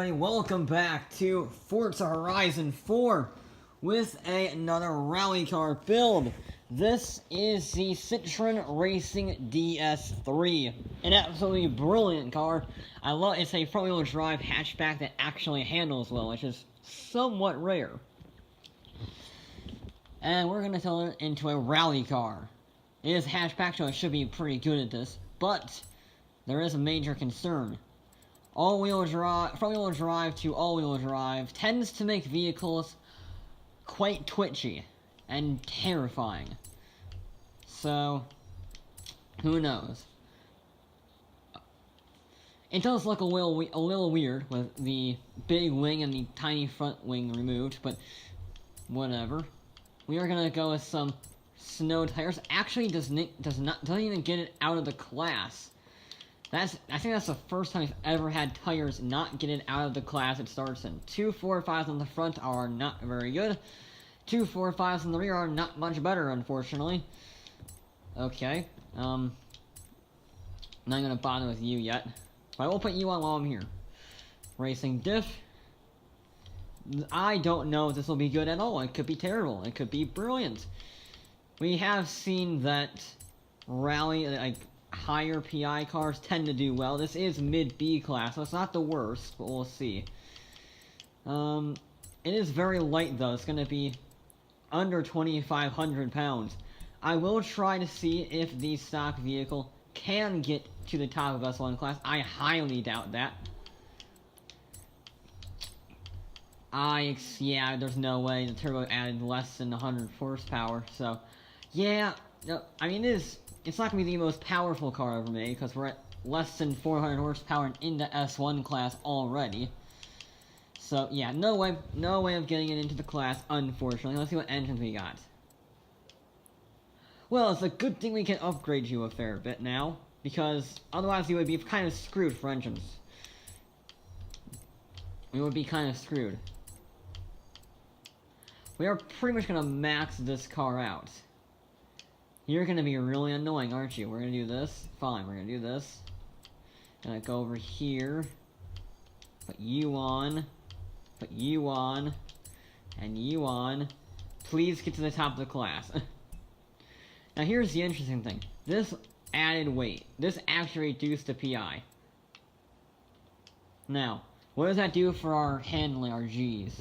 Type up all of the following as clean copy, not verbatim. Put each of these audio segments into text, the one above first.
everybody, welcome back to Forza Horizon 4 with another rally car build. This is the Citroen Racing DS3, an absolutely brilliant car. I love it's a front-wheel drive hatchback that actually handles well, which is somewhat rare. And we're going to turn it into a rally car. It is hatchback, so it should be pretty good at this, but there is a major concern. All-wheel drive, front-wheel drive to all-wheel drive tends to make vehicles quite twitchy and terrifying. So, who knows? It does look a little weird with the big wing and the tiny front wing removed, but whatever. We are gonna go with some snow tires. Actually, doesn't even get it out of the class. I think that's the first time we've ever had tires not get it out of the class it starts in. 2 4.5s on the front are not very good. 2 4.5s on the rear are not much better, unfortunately. Okay, not gonna bother with you yet. But I will put you on while I'm here. Racing diff. I don't know if this will be good at all. It could be terrible. It could be brilliant. We have seen that rally, like, higher PI cars tend to do well. This is mid-B class, so it's not the worst, but we'll see. It is very light, though. It's going to be under 2,500 pounds. I will try to see if the stock vehicle can get to the top of S1 class. I highly doubt that. Yeah, there's no way. The turbo added less than 100 horsepower, so yeah, I mean, it's not going to be the most powerful car ever made, because we're at less than 400 horsepower and in the S1 class already. So, yeah, no way of getting it into the class, unfortunately. Let's see what engines we got. Well, it's a good thing we can upgrade you a fair bit now, because otherwise we would be kind of screwed for engines. We would be kind of screwed. We are pretty much going to max this car out. You're gonna be really annoying, aren't you? We're gonna do this. Fine, we're gonna do this. Gonna go over here. Put you on. Put you on. And you on. Please get to the top of the class. Now here's the interesting thing. This added weight. This actually reduced the PI. Now, what does that do for our handling, our Gs?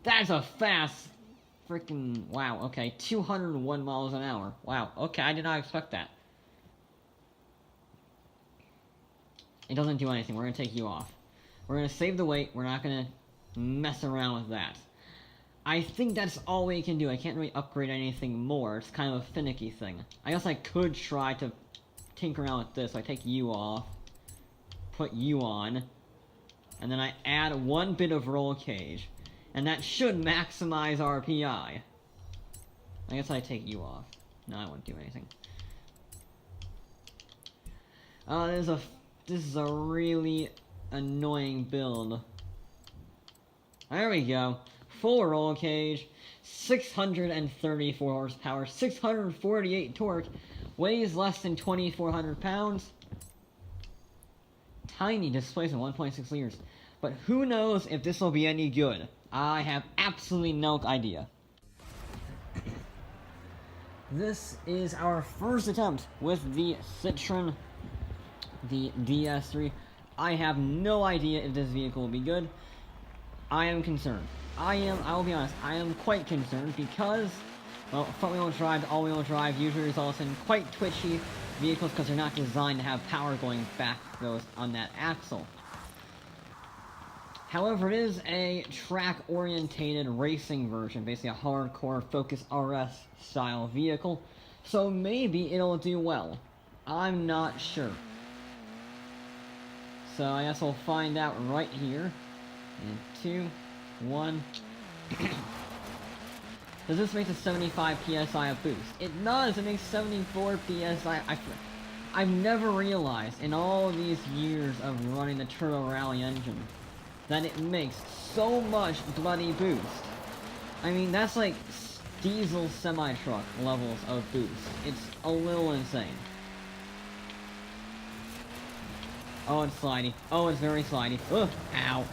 That's a fast freaking, wow, okay, 201 miles an hour. Wow, okay, I did not expect that. It doesn't do anything. We're going to take you off. We're going to save the weight. We're not going to mess around with that. I think that's all we can do. I can't really upgrade anything more. It's kind of a finicky thing. I guess I could try to tinker around with this. I take you off, put you on, and then I add one bit of roll cage. And that should maximize our PI. I guess I take you off. No, I won't do anything. This is a really annoying build. There we go. Full roll cage, 634 horsepower, 648 torque, weighs less than 2,400 pounds. Tiny displacement, 1.6 liters. But who knows if this will be any good. I have absolutely no idea. This is our first attempt with the Citroen, the DS3. I have no idea if this vehicle will be good. I am concerned. I will be honest, I am quite concerned because, well, front-wheel drive to all-wheel drive usually results in quite twitchy vehicles because they're not designed to have power going back on that axle. However, it is a track-orientated racing version, basically a hardcore Focus RS style vehicle, so maybe it'll do well. I'm not sure. So I guess we'll find out right here. In 2, 1. Does this make the 75 PSI a boost? It does! It makes 74 PSI. I've never realized in all of these years of running the Turbo Rally engine that it makes so much bloody boost. I mean, that's like diesel semi-truck levels of boost. It's a little insane. Oh, it's slidey. Oh, it's very slidey. Ugh, ow.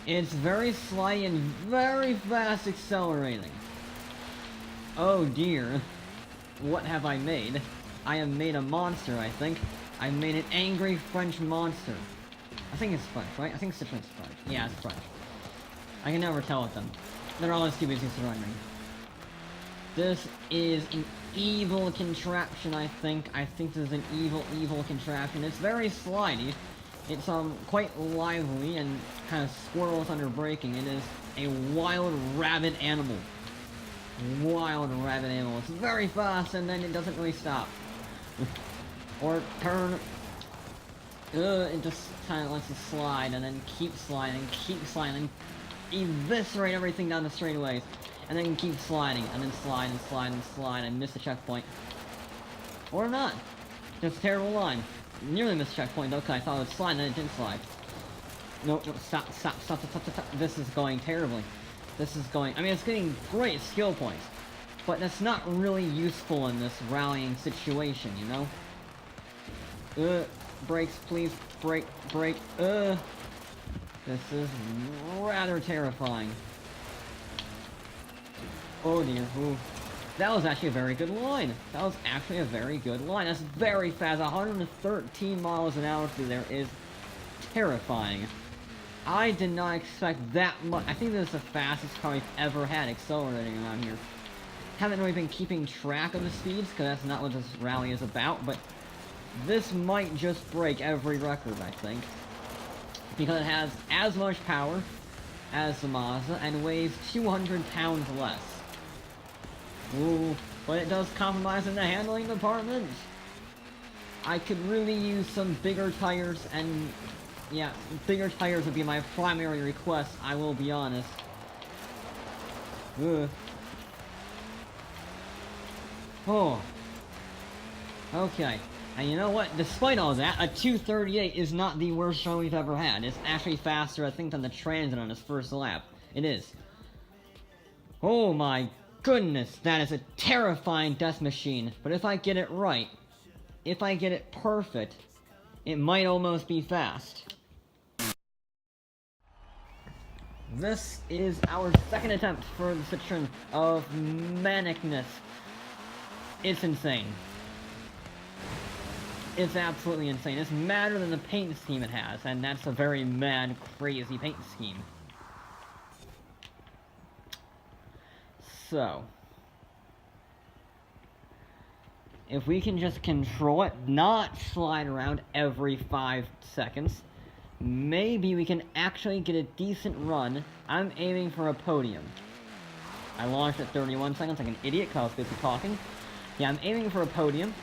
It's very slidey and very fast accelerating. Oh dear. What have I made? I have made a monster, I think. I made an angry French monster. I think it's French, right? I think Citron's French. Yeah, it's French. I can never tell with them. They're always too busy surrendering. This is an evil contraption, I think. I think this is an evil contraption. It's very slidey. It's, quite lively and kind of squirrels under braking. It is a wild rabbit animal. Wild rabbit animal. It's very fast and then it doesn't really stop. Or turn. It just kind of lets it slide and then keep sliding, and eviscerate everything down the straightaways. And then keep sliding, and then slide and slide and slide and miss a checkpoint. Or not. Just a terrible line. Nearly missed a checkpoint though, because I thought it would slide and then it didn't slide. Nope, stop. This is going terribly. This is going, I mean, it's getting great skill points. But that's not really useful in this rallying situation, you know? Brakes, please. Brake. This is rather terrifying. Oh dear, ooh. That was actually a very good line. That's very fast. 113 miles an hour through there is terrifying. I did not expect that much. I think this is the fastest car we've ever had accelerating around here. Haven't really been keeping track of the speeds, because that's not what this rally is about, but this might just break every record, I think. Because it has as much power as the Mazda, and weighs 200 pounds less. Ooh, but it does compromise in the handling department. I could really use some bigger tires, and yeah, bigger tires would be my primary request, I will be honest. Ugh. Oh. Okay. And you know what? Despite all that, a 238 is not the worst run we've ever had. It's actually faster, I think, than the Transit on its first lap. It is. Oh my goodness, that is a terrifying death machine. But if I get it right, if I get it perfect, it might almost be fast. This is our second attempt for the Citroen of Manicness. It's insane. It's absolutely insane. It's madder than the paint scheme it has, and that's a very mad, crazy paint scheme. So, if we can just control it, not slide around every 5 seconds, maybe we can actually get a decent run. I'm aiming for a podium. I launched at 31 seconds like an idiot because I was busy talking. Yeah, I'm aiming for a podium.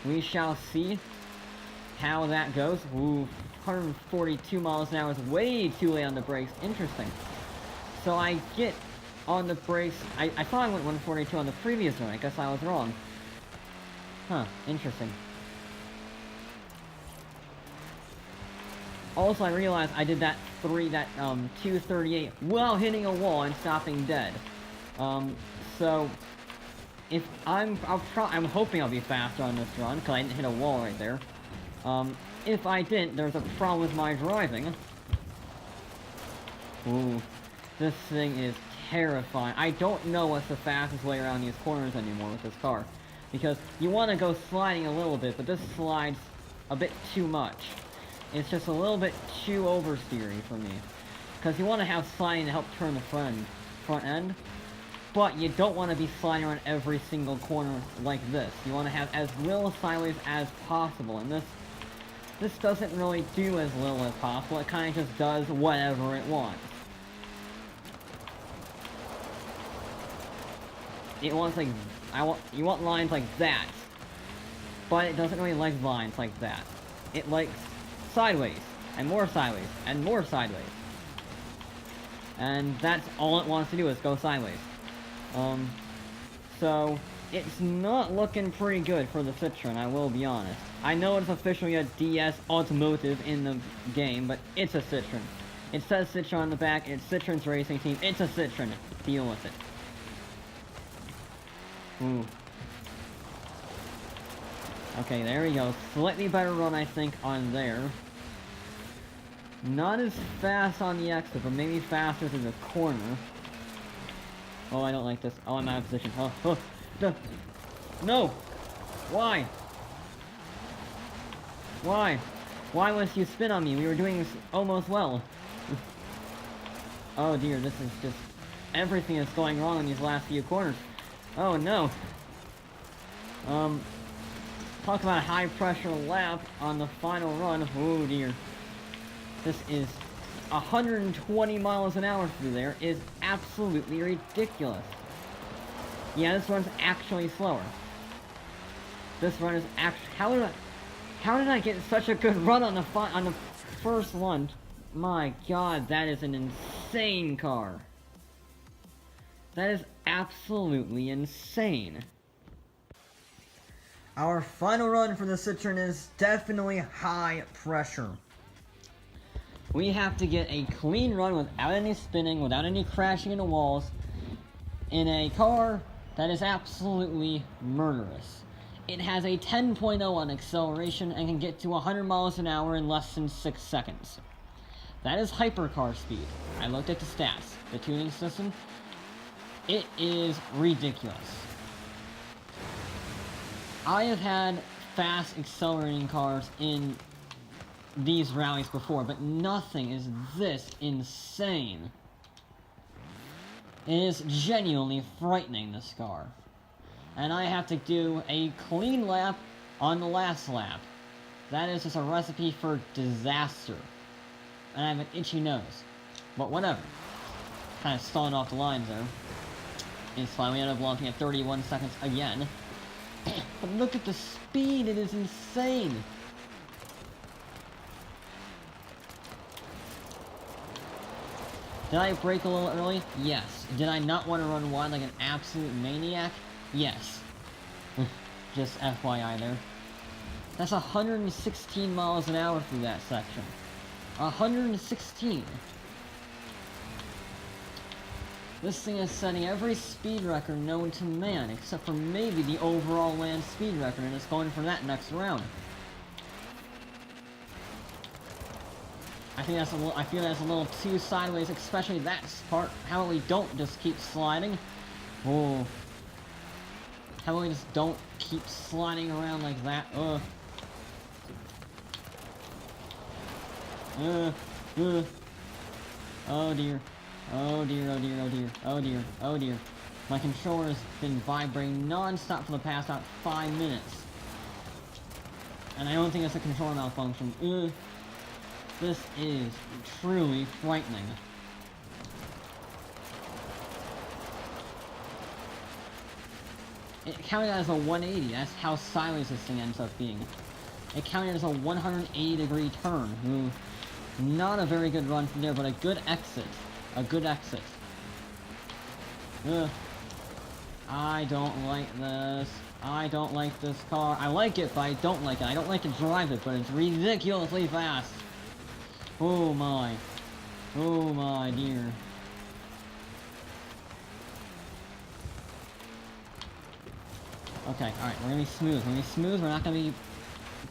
We shall see how that goes. Ooh, 142 miles an hour is way too late on the brakes. Interesting. So I get on the brakes. I thought I went 142 on the previous one. I guess I was wrong. Huh, interesting. Also, I realized I did that 238 while hitting a wall and stopping dead. So if I'm hoping I'll be faster on this run, because I didn't hit a wall right there. If I didn't, there's a problem with my driving. Ooh, this thing is terrifying. I don't know what's the fastest way around these corners anymore with this car. Because you want to go sliding a little bit, but this slides a bit too much. It's just a little bit too oversteery for me. Because you want to have sliding to help turn the front end. But you don't want to be sliding around every single corner like this. You want to have as little sideways as possible. And this doesn't really do as little as possible. It kind of just does whatever it wants. It wants like, you want lines like that. But it doesn't really like lines like that. It likes sideways, and more sideways, and more sideways. And that's all it wants to do is go sideways. So, it's not looking pretty good for the Citroen, I will be honest. I know it's officially a DS Automotive in the game, but it's a Citroen. It says Citroen on the back, it's Citroen's racing team, it's a Citroen. Deal with it. Ooh. Okay, there we go. Slightly better run, I think, on there. Not as fast on the exit, but maybe faster through the corner. Oh, I don't like this. Oh, I'm out of position. No! Why? Why? Why must you spin on me? We were doing this almost well. Oh dear, this is just... everything is going wrong in these last few corners. Oh no. Talk about a high pressure lap on the final run. Oh dear. This is 120 miles an hour through there is absolutely ridiculous. Yeah, this run's actually slower. This run is actually... How did I get such a good run on the first one? My god, that is an insane car. That is absolutely insane. Our final run for the Citroen is definitely high pressure. We have to get a clean run without any spinning, without any crashing into walls, in a car that is absolutely murderous. It has a 10.0 on acceleration and can get to 100 miles an hour in less than 6 seconds. That is hypercar speed. I looked at the stats. The tuning system, it is ridiculous. I have had fast accelerating cars in these rallies before, but nothing is this insane. It is genuinely frightening, this car. And I have to do a clean lap on the last lap. That is just a recipe for disaster. And I have an itchy nose. But whatever. Kind of stalling off the lines there. It's fine, we ended up launching at 31 seconds again. But look at the speed, it is insane! Did I brake a little early? Yes. Did I not want to run wide like an absolute maniac? Yes. Just FYI there. That's 116 miles an hour through that section. 116! This thing is setting every speed record known to man, except for maybe the overall land speed record, and it's going for that next round. I feel that's a little too sideways, especially that part. How about we don't just keep sliding? Oh. How about we just don't keep sliding around like that? Oh dear. Oh dear, oh dear, oh dear, oh dear, oh dear. My controller has been vibrating non-stop for the past about 5 minutes. And I don't think it's a controller malfunction. This is truly frightening. It counted as a 180, that's how sideways this thing ends up being. It counted as a 180-degree turn. Ooh, not a very good run from there, but a good exit. A good exit. Ugh. I don't like this. I don't like this car. I like it, but I don't like it. I don't like to drive it, but it's ridiculously fast. Oh my. Oh my dear. Okay, alright, we're gonna be smooth. We're gonna be smooth. We're not gonna be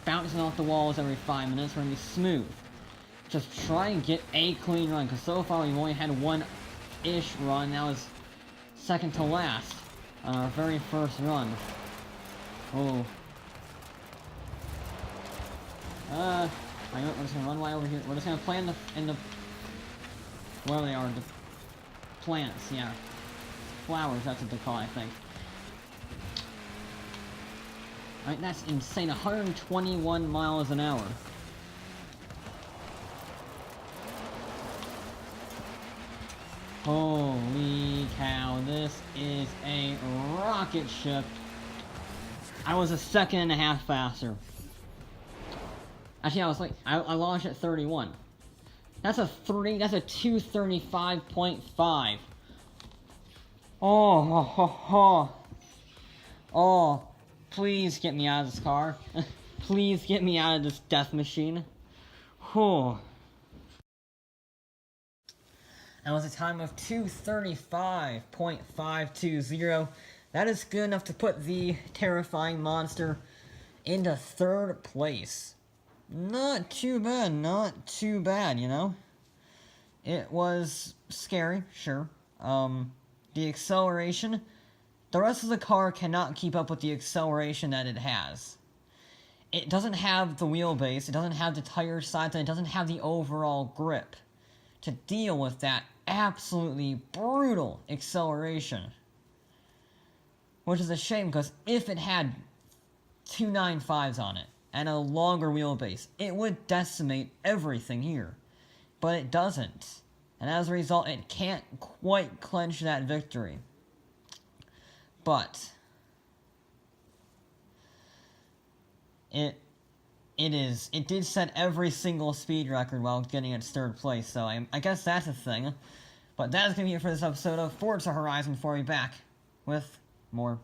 bouncing off the walls every 5 minutes. We're gonna be smooth. Just try and get a clean run, because so far we've only had one-ish run. That was second to last on our very first run. Oh. We're just gonna run right over here. We're just gonna play in the where they are, the plants, yeah. Flowers, that's what they call it, I think. Alright, that's insane. 121 miles an hour. Holy cow, this is a rocket ship. I was a second and a half faster. Actually, I launched at 31. That's a 235.5. Oh, please get me out of this car. Please get me out of this death machine. Oh. That was a time of 235.520. That is good enough to put the terrifying monster into third place. Not too bad, not too bad, you know? It was scary, sure. The acceleration, the rest of the car cannot keep up with the acceleration that it has. It doesn't have the wheelbase, it doesn't have the tire size, and it doesn't have the overall grip to deal with that absolutely brutal acceleration. Which is a shame, because if it had 295s on it, and a longer wheelbase, it would decimate everything here. But it doesn't. And as a result, it can't quite clinch that victory. But it did set every single speed record while getting its third place, so I guess that's a thing. But that's going to be it for this episode of Forza Horizon 4. We'll be back with more